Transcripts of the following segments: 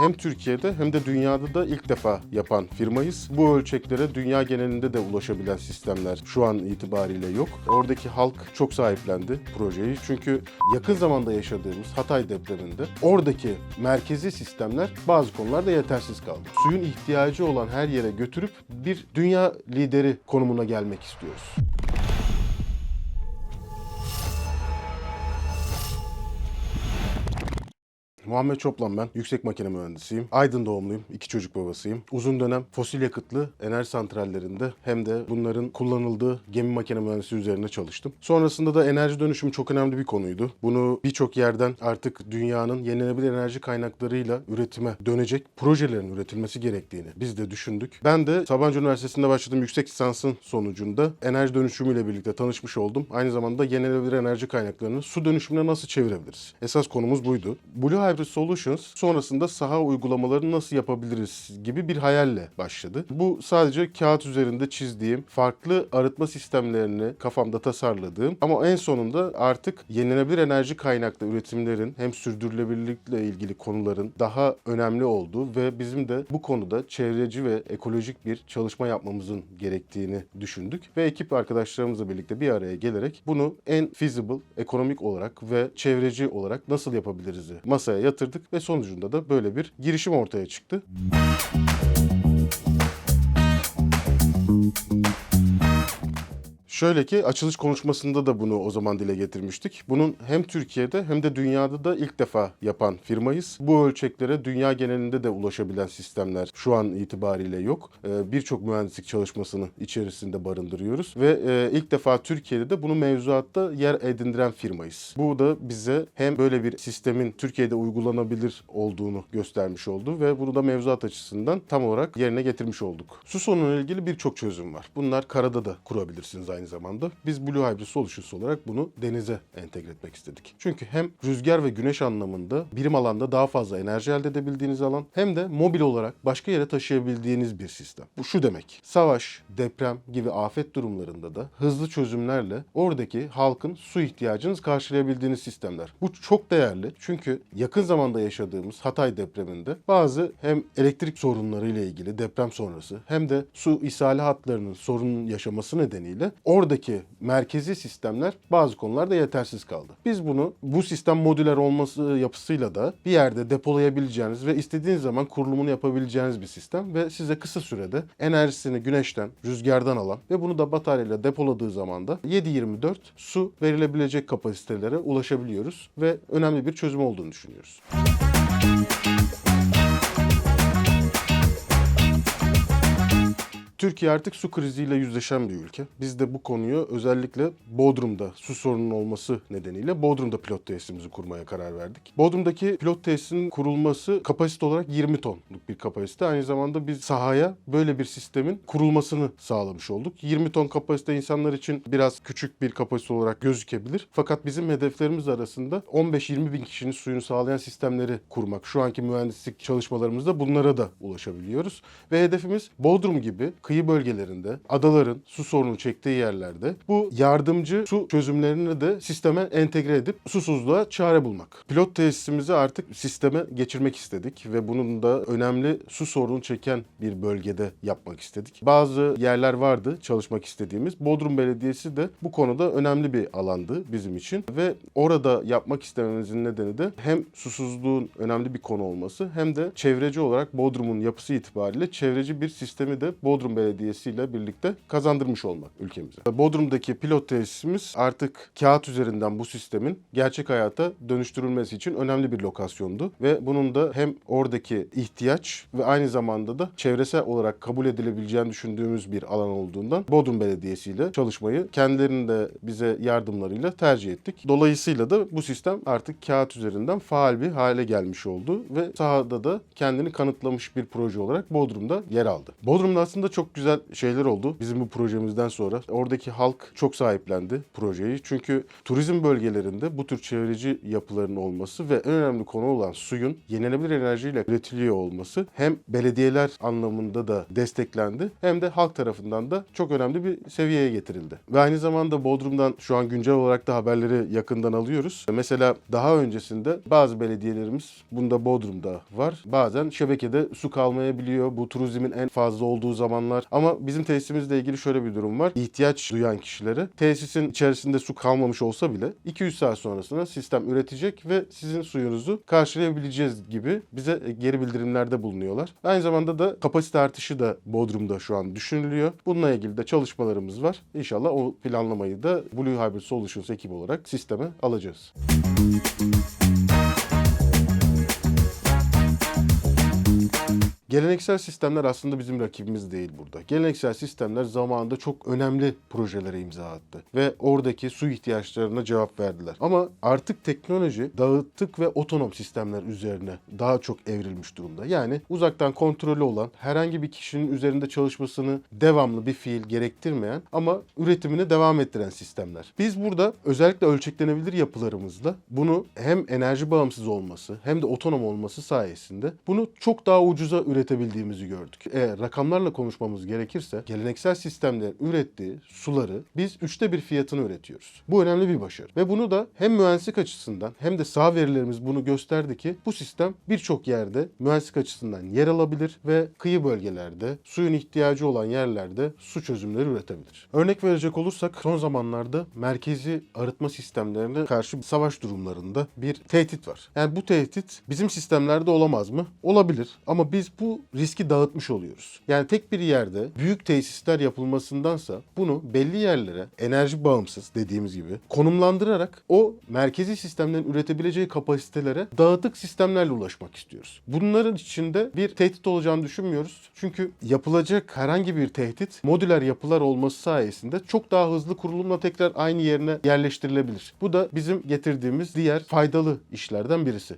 hem Türkiye'de hem de dünyada da ilk defa yapan firmayız. Bu ölçeklere dünya genelinde de ulaşabilen sistemler şu an itibariyle yok. Oradaki halk çok sahiplendi projeyi. Çünkü yakın zamanda yaşadığımız Hatay depreminde oradaki merkezi sistemler bazı konularda yetersiz kaldı. Suyun ihtiyacı olan her yere götürüp bir dünya lideri konumuna gelmek istiyoruz. Muhammed Çoplan ben. Yüksek makine mühendisiyim. Aydın doğumluyum. 2 çocuk babasıyım. Uzun dönem fosil yakıtlı enerji santrallerinde hem de bunların kullanıldığı gemi makine mühendisliği üzerine çalıştım. Sonrasında da enerji dönüşümü çok önemli bir konuydu. Bunu birçok yerden artık dünyanın yenilenebilir enerji kaynaklarıyla üretime dönecek projelerin üretilmesi gerektiğini biz de düşündük. Ben de Sabancı Üniversitesi'nde başladığım yüksek lisansın sonucunda enerji dönüşümüyle birlikte tanışmış oldum. Aynı zamanda yenilenebilir enerji kaynaklarını su dönüşümüne nasıl çevirebiliriz? Esas konumuz buydu. Blue Hybrid Solutions sonrasında saha uygulamalarını nasıl yapabiliriz gibi bir hayalle başladı. Bu sadece kağıt üzerinde çizdiğim, farklı arıtma sistemlerini kafamda tasarladığım ama en sonunda artık yenilenebilir enerji kaynaklı üretimlerin hem sürdürülebilirlikle ilgili konuların daha önemli olduğu ve bizim de bu konuda çevreci ve ekolojik bir çalışma yapmamızın gerektiğini düşündük ve ekip arkadaşlarımızla birlikte bir araya gelerek bunu en feasible, ekonomik olarak ve çevreci olarak nasıl yapabiliriz'i masaya yatırdık ve sonucunda da böyle bir girişim ortaya çıktı. Şöyle ki açılış konuşmasında da bunu o zaman dile getirmiştik. Bunun hem Türkiye'de hem de dünyada da ilk defa yapan firmayız. Bu ölçeklere dünya genelinde de ulaşabilen sistemler şu an itibariyle yok. Birçok mühendislik çalışmasını içerisinde barındırıyoruz ve ilk defa Türkiye'de de bunu mevzuatta yer edindiren firmayız. Bu da bize hem böyle bir sistemin Türkiye'de uygulanabilir olduğunu göstermiş oldu ve bunu da mevzuat açısından tam olarak yerine getirmiş olduk. Su sorunuyla ilgili birçok çözüm var. Bunlar karada da kurabilirsiniz aynı zamanda. Biz Blue Hybrid Solutions olarak bunu denize entegre etmek istedik. Çünkü hem rüzgar ve güneş anlamında birim alanda daha fazla enerji elde edebildiğiniz alan hem de mobil olarak başka yere taşıyabildiğiniz bir sistem. Bu şu demek: savaş, deprem gibi afet durumlarında da hızlı çözümlerle oradaki halkın su ihtiyacınızı karşılayabildiğiniz sistemler. Bu çok değerli çünkü yakın zamanda yaşadığımız Hatay depreminde bazı hem elektrik sorunları ile ilgili deprem sonrası hem de su ishali hatlarının sorun yaşaması nedeniyle oradaki merkezi sistemler bazı konularda yetersiz kaldı. Biz bunu bu sistem modüler olması yapısıyla da bir yerde depolayabileceğiniz ve istediğiniz zaman kurulumunu yapabileceğiniz bir sistem ve size kısa sürede enerjisini güneşten, rüzgardan alan ve bunu da bataryayla depoladığı zaman da 7/24 su verilebilecek kapasitelere ulaşabiliyoruz ve önemli bir çözüm olduğunu düşünüyoruz. Türkiye artık su kriziyle yüzleşen bir ülke. Biz de bu konuyu özellikle Bodrum'da su sorununun olması nedeniyle Bodrum'da pilot tesisimizi kurmaya karar verdik. Bodrum'daki pilot tesisinin kurulması kapasite olarak 20 tonluk bir kapasite. Aynı zamanda biz sahaya böyle bir sistemin kurulmasını sağlamış olduk. 20 ton kapasite insanlar için biraz küçük bir kapasite olarak gözükebilir. Fakat bizim hedeflerimiz arasında 15-20 bin kişinin suyunu sağlayan sistemleri kurmak. Şu anki mühendislik çalışmalarımızda bunlara da ulaşabiliyoruz. Ve hedefimiz Bodrum gibi kıyı bölgelerinde, adaların su sorunu çektiği yerlerde bu yardımcı su çözümlerini de sisteme entegre edip susuzluğa çare bulmak. Pilot tesisimizi artık sisteme geçirmek istedik ve bunun da önemli su sorunu çeken bir bölgede yapmak istedik. Bazı yerler vardı çalışmak istediğimiz. Bodrum Belediyesi de bu konuda önemli bir alandı bizim için ve orada yapmak istememizin nedeni de hem susuzluğun önemli bir konu olması hem de çevreci olarak Bodrum'un yapısı itibariyle çevreci bir sistemi de Bodrum Belediyesi ile birlikte kazandırmış olmak ülkemize. Bodrum'daki pilot tesisimiz artık kağıt üzerinden bu sistemin gerçek hayata dönüştürülmesi için önemli bir lokasyondu ve bunun da hem oradaki ihtiyaç ve aynı zamanda da çevresel olarak kabul edilebileceğini düşündüğümüz bir alan olduğundan Bodrum Belediyesi ile çalışmayı kendilerinin de bize yardımlarıyla tercih ettik. Dolayısıyla da bu sistem artık kağıt üzerinden faal bir hale gelmiş oldu ve sahada da kendini kanıtlamış bir proje olarak Bodrum'da yer aldı. Bodrum'da aslında çok çok güzel şeyler oldu bizim bu projemizden sonra. Oradaki halk çok sahiplendi projeyi. Çünkü turizm bölgelerinde bu tür çevreci yapıların olması ve en önemli konu olan suyun yenilenebilir enerjiyle üretiliyor olması hem belediyeler anlamında da desteklendi hem de halk tarafından da çok önemli bir seviyeye getirildi. Ve aynı zamanda Bodrum'dan şu an güncel olarak da haberleri yakından alıyoruz. Mesela daha öncesinde bazı belediyelerimiz, bunda Bodrum'da var, bazen şebekede su kalmayabiliyor. Bu turizmin en fazla olduğu zamanlar. Ama bizim tesisimizle ilgili şöyle bir durum var. İhtiyaç duyan kişilere tesisin içerisinde su kalmamış olsa bile 200 saat sonrasında sistem üretecek ve sizin suyunuzu karşılayabileceğiz gibi bize geri bildirimlerde bulunuyorlar. Aynı zamanda da kapasite artışı da Bodrum'da şu an düşünülüyor. Bununla ilgili de çalışmalarımız var. İnşallah o planlamayı da Blue Hybrid Solutions ekibi olarak sisteme alacağız. Geleneksel sistemler aslında bizim rakibimiz değil burada. Geleneksel sistemler zamanında çok önemli projelere imza attı ve oradaki su ihtiyaçlarına cevap verdiler. Ama artık teknoloji dağıtık ve otonom sistemler üzerine daha çok evrilmiş durumda. Yani uzaktan kontrolü olan, herhangi bir kişinin üzerinde çalışmasını devamlı bir fiil gerektirmeyen ama üretimini devam ettiren sistemler. Biz burada özellikle ölçeklenebilir yapılarımızla bunu hem enerji bağımsız olması hem de otonom olması sayesinde bunu çok daha ucuza üretebildiğimizi gördük. Rakamlarla konuşmamız gerekirse geleneksel sistemlerin ürettiği suları biz 1/3 fiyatını üretiyoruz. Bu önemli bir başarı. Ve bunu da hem mühendislik açısından hem de saha verilerimiz bunu gösterdi ki bu sistem birçok yerde mühendislik açısından yer alabilir ve kıyı bölgelerde suyun ihtiyacı olan yerlerde su çözümleri üretebilir. Örnek verecek olursak son zamanlarda merkezi arıtma sistemlerine karşı savaş durumlarında bir tehdit var. Yani bu tehdit bizim sistemlerde olamaz mı? Olabilir. Ama biz bu riski dağıtmış oluyoruz. Yani tek bir yerde büyük tesisler yapılmasındansa bunu belli yerlere enerji bağımsız dediğimiz gibi konumlandırarak o merkezi sistemlerin üretebileceği kapasitelere dağıtık sistemlerle ulaşmak istiyoruz. Bunların içinde bir tehdit olacağını düşünmüyoruz. Çünkü yapılacak herhangi bir tehdit modüler yapılar olması sayesinde çok daha hızlı kurulumla tekrar aynı yerine yerleştirilebilir. Bu da bizim getirdiğimiz diğer faydalı işlerden birisi.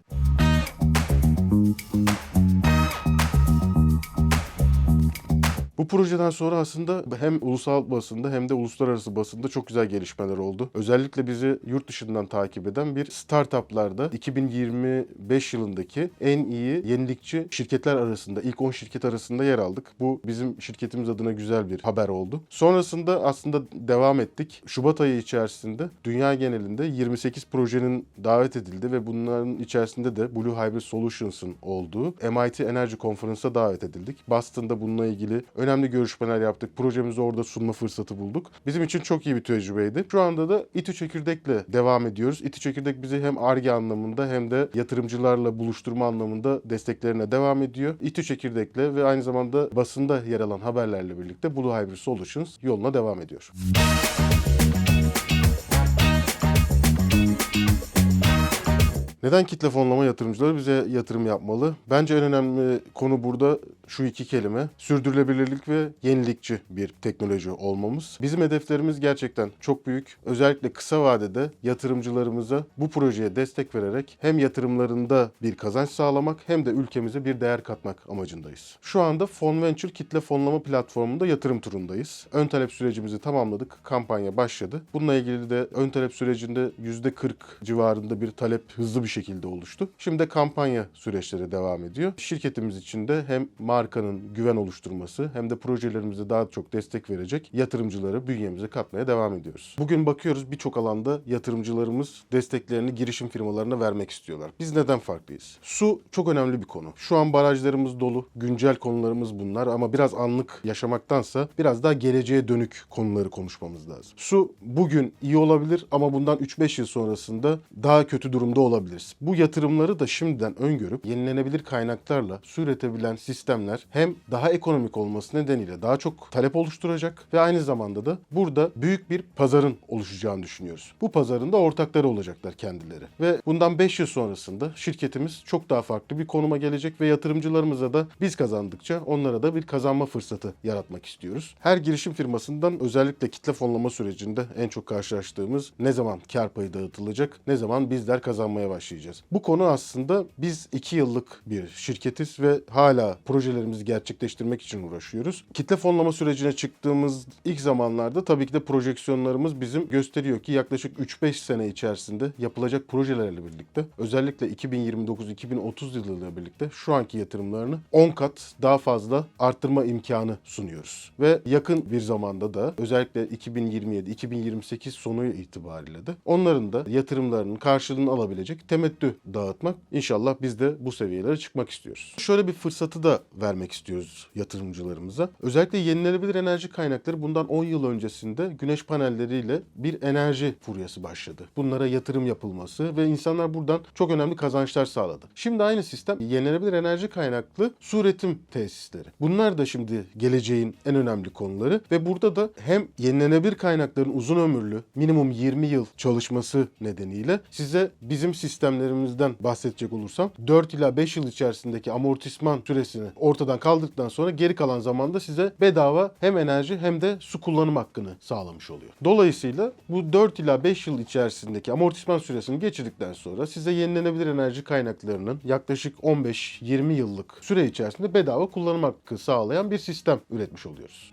Bu projeden sonra aslında hem ulusal basında hem de uluslararası basında çok güzel gelişmeler oldu. Özellikle bizi yurt dışından takip eden bir startuplarda 2025 yılındaki en iyi yenilikçi şirketler arasında, ilk 10 şirket arasında yer aldık. Bu bizim şirketimiz adına güzel bir haber oldu. Sonrasında aslında devam ettik. Şubat ayı içerisinde dünya genelinde 28 projenin davet edildi ve bunların içerisinde de Blue Hybrid Solutions'ın olduğu MIT Enerji Konferansı'na davet edildik. Boston'da bununla ilgili önemli görüşmeler yaptık. Projemizi orada sunma fırsatı bulduk. Bizim için çok iyi bir tecrübeydi. Şu anda da İTÜ Çekirdek'le devam ediyoruz. İTÜ Çekirdek bizi hem Ar-Ge anlamında hem de yatırımcılarla buluşturma anlamında desteklerine devam ediyor. İTÜ Çekirdek'le ve aynı zamanda basında yer alan haberlerle birlikte Blue Hybrid Solutions yoluna devam ediyor. Neden kitle fonlama yatırımcıları bize yatırım yapmalı? Bence en önemli konu burada şu iki kelime. Sürdürülebilirlik ve yenilikçi bir teknoloji olmamız. Bizim hedeflerimiz gerçekten çok büyük. Özellikle kısa vadede yatırımcılarımıza bu projeye destek vererek hem yatırımlarında bir kazanç sağlamak hem de ülkemize bir değer katmak amacındayız. Şu anda FonVenture kitle fonlama platformunda yatırım turundayız. Ön talep sürecimizi tamamladık. Kampanya başladı. Bununla ilgili de ön talep sürecinde %40 civarında bir talep hızlı bir şekilde oluştu. Şimdi kampanya süreçleri devam ediyor. Şirketimiz için de hem markanın güven oluşturması hem de projelerimize daha çok destek verecek yatırımcıları bünyemize katmaya devam ediyoruz. Bugün bakıyoruz birçok alanda yatırımcılarımız desteklerini girişim firmalarına vermek istiyorlar. Biz neden farklıyız? Su çok önemli bir konu. Şu an barajlarımız dolu. Güncel konularımız bunlar ama biraz anlık yaşamaktansa biraz daha geleceğe dönük konuları konuşmamız lazım. Su bugün iyi olabilir ama bundan 3-5 yıl sonrasında daha kötü durumda olabiliriz. Bu yatırımları da şimdiden öngörüp yenilenebilir kaynaklarla su üretebilen sistemler hem daha ekonomik olması nedeniyle daha çok talep oluşturacak ve aynı zamanda da burada büyük bir pazarın oluşacağını düşünüyoruz. Bu pazarın da ortakları olacaklar kendileri. Ve bundan 5 yıl sonrasında şirketimiz çok daha farklı bir konuma gelecek ve yatırımcılarımıza da biz kazandıkça onlara da bir kazanma fırsatı yaratmak istiyoruz. Her girişim firmasından özellikle kitle fonlama sürecinde en çok karşılaştığımız ne zaman kar payı dağıtılacak, ne zaman bizler kazanmaya başlayacağız başlayacağız. Bu konu aslında biz 2 yıllık bir şirketiz ve hala projelerimizi gerçekleştirmek için uğraşıyoruz. Kitle fonlama sürecine çıktığımız ilk zamanlarda tabii ki de projeksiyonlarımız bizim gösteriyor ki yaklaşık 3-5 sene içerisinde yapılacak projelerle birlikte özellikle 2029-2030 yılıyla birlikte şu anki yatırımlarını 10 kat daha fazla arttırma imkanı sunuyoruz. Ve yakın bir zamanda da özellikle 2027-2028 sonu itibariyle de onların da yatırımlarının karşılığını alabilecek temettü dağıtmak. İnşallah biz de bu seviyelere çıkmak istiyoruz. Şöyle bir fırsatı da vermek istiyoruz yatırımcılarımıza. Özellikle yenilenebilir enerji kaynakları bundan 10 yıl öncesinde güneş panelleriyle bir enerji furyası başladı. Bunlara yatırım yapılması ve insanlar buradan çok önemli kazançlar sağladı. Şimdi aynı sistem yenilenebilir enerji kaynaklı su üretim tesisleri. Bunlar da şimdi geleceğin en önemli konuları ve burada da hem yenilenebilir kaynakların uzun ömürlü minimum 20 yıl çalışması nedeniyle size bizim sistemlerimizden bahsedecek olursam 4 ila 5 yıl içerisindeki amortisman süresini ortadan kaldırdıktan sonra geri kalan zamanda size bedava hem enerji hem de su kullanım hakkını sağlamış oluyor. Dolayısıyla bu 4 ila 5 yıl içerisindeki amortisman süresini geçirdikten sonra size yenilenebilir enerji kaynaklarının yaklaşık 15-20 yıllık süre içerisinde bedava kullanım hakkı sağlayan bir sistem üretmiş oluyoruz.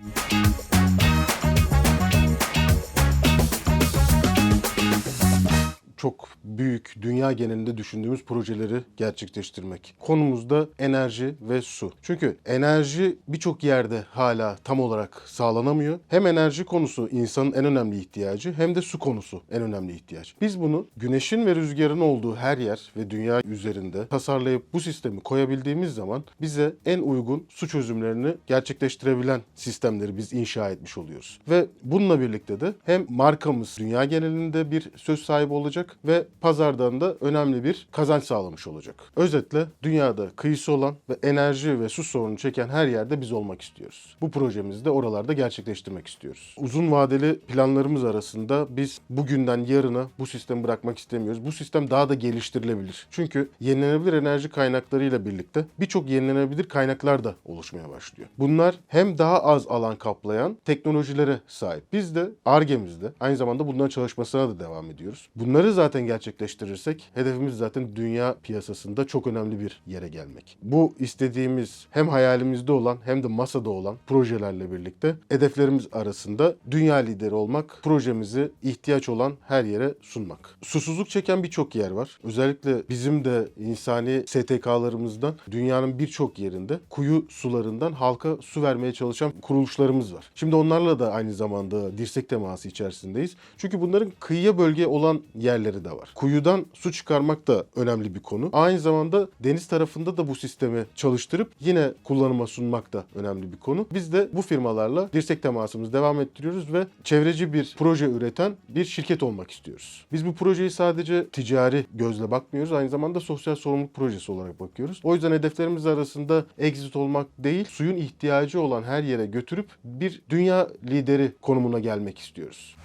Çok büyük, dünya genelinde düşündüğümüz projeleri gerçekleştirmek. Konumuz da enerji ve su. Çünkü enerji birçok yerde hala tam olarak sağlanamıyor. Hem enerji konusu insanın en önemli ihtiyacı hem de su konusu en önemli ihtiyaç. Biz bunu güneşin ve rüzgarın olduğu her yer ve dünya üzerinde tasarlayıp bu sistemi koyabildiğimiz zaman bize en uygun su çözümlerini gerçekleştirebilen sistemleri biz inşa etmiş oluyoruz. Ve bununla birlikte de hem markamız dünya genelinde bir söz sahibi olacak ve pazardan da önemli bir kazanç sağlamış olacak. Özetle dünyada kıyısı olan ve enerji ve su sorunu çeken her yerde biz olmak istiyoruz. Bu projemizi de oralarda gerçekleştirmek istiyoruz. Uzun vadeli planlarımız arasında biz bugünden yarına bu sistemi bırakmak istemiyoruz. Bu sistem daha da geliştirilebilir. Çünkü yenilenebilir enerji kaynaklarıyla birlikte birçok yenilenebilir kaynaklar da oluşmaya başlıyor. Bunlar hem daha az alan kaplayan teknolojilere sahip. Biz de Ar-Ge'mizde aynı zamanda bunların çalışmasına da devam ediyoruz. Bunları zaten gerçekleştirirsek hedefimiz zaten dünya piyasasında çok önemli bir yere gelmek. Bu istediğimiz hem hayalimizde olan hem de masada olan projelerle birlikte hedeflerimiz arasında dünya lideri olmak, projemizi ihtiyaç olan her yere sunmak. Susuzluk çeken birçok yer var. Özellikle bizim de insani STK'larımızdan dünyanın birçok yerinde kuyu sularından halka su vermeye çalışan kuruluşlarımız var. Şimdi onlarla da aynı zamanda dirsek teması içerisindeyiz. Çünkü bunların kıyıya bölge olan yerleri de var. Kuyudan su çıkarmak da önemli bir konu. Aynı zamanda deniz tarafında da bu sistemi çalıştırıp yine kullanıma sunmak da önemli bir konu. Biz de bu firmalarla dirsek temasımızı devam ettiriyoruz ve çevreci bir proje üreten bir şirket olmak istiyoruz. Biz bu projeyi sadece ticari gözle bakmıyoruz. Aynı zamanda sosyal sorumluluk projesi olarak bakıyoruz. O yüzden hedeflerimiz arasında exit olmak değil, suyun ihtiyacı olan her yere götürüp bir dünya lideri konumuna gelmek istiyoruz.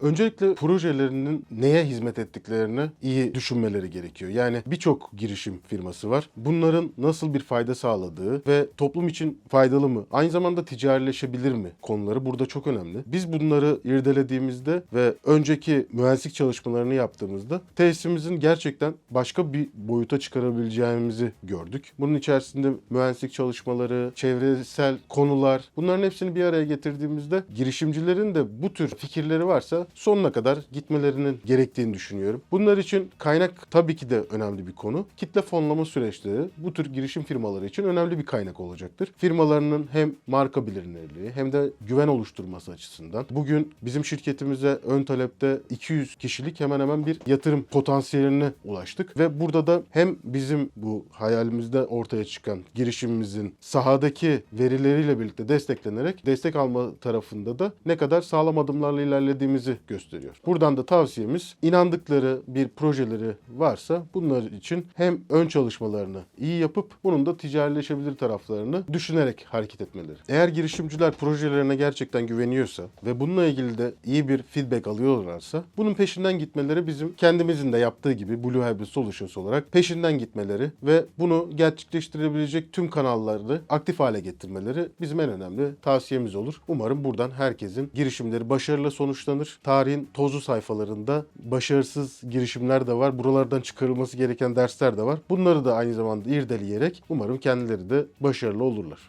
Öncelikle projelerinin neye hizmet ettiklerini iyi düşünmeleri gerekiyor. Yani birçok girişim firması var. Bunların nasıl bir fayda sağladığı ve toplum için faydalı mı, aynı zamanda ticarileşebilir mi konuları burada çok önemli. Biz bunları irdelediğimizde ve önceki mühendislik çalışmalarını yaptığımızda tesisimizin gerçekten başka bir boyuta çıkarabileceğimizi gördük. Bunun içerisinde mühendislik çalışmaları, çevresel konular, bunların hepsini bir araya getirdiğimizde girişimcilerin de bu tür fikirleri varsa sonuna kadar gitmelerinin gerektiğini düşünüyorum. Bunlar için kaynak tabii ki de önemli bir konu. Kitle fonlama süreçleri bu tür girişim firmaları için önemli bir kaynak olacaktır. Firmalarının hem marka bilinirliği hem de güven oluşturması açısından. Bugün bizim şirketimize ön talepte 200 kişilik hemen hemen bir yatırım potansiyeline ulaştık ve burada da hem bizim bu hayalimizde ortaya çıkan girişimimizin sahadaki verileriyle birlikte desteklenerek destek alma tarafında da ne kadar sağlam adımlarla ilerlediğimizi gösteriyor. Buradan da tavsiyemiz, inandıkları bir projeleri varsa bunlar için hem ön çalışmalarını iyi yapıp bunun da ticarileşebilir taraflarını düşünerek hareket etmeleri. Eğer girişimciler projelerine gerçekten güveniyorsa ve bununla ilgili de iyi bir feedback alıyorlarsa bunun peşinden gitmeleri, bizim kendimizin de yaptığı gibi Blue Hybrid Solutions olarak peşinden gitmeleri ve bunu gerçekleştirebilecek tüm kanalları aktif hale getirmeleri bizim en önemli tavsiyemiz olur. Umarım buradan herkesin girişimleri başarıyla sonuçlanır. Tarihin tozlu sayfalarında başarısız girişimler de var. Buralardan çıkarılması gereken dersler de var. Bunları da aynı zamanda irdeleyerek umarım kendileri de başarılı olurlar.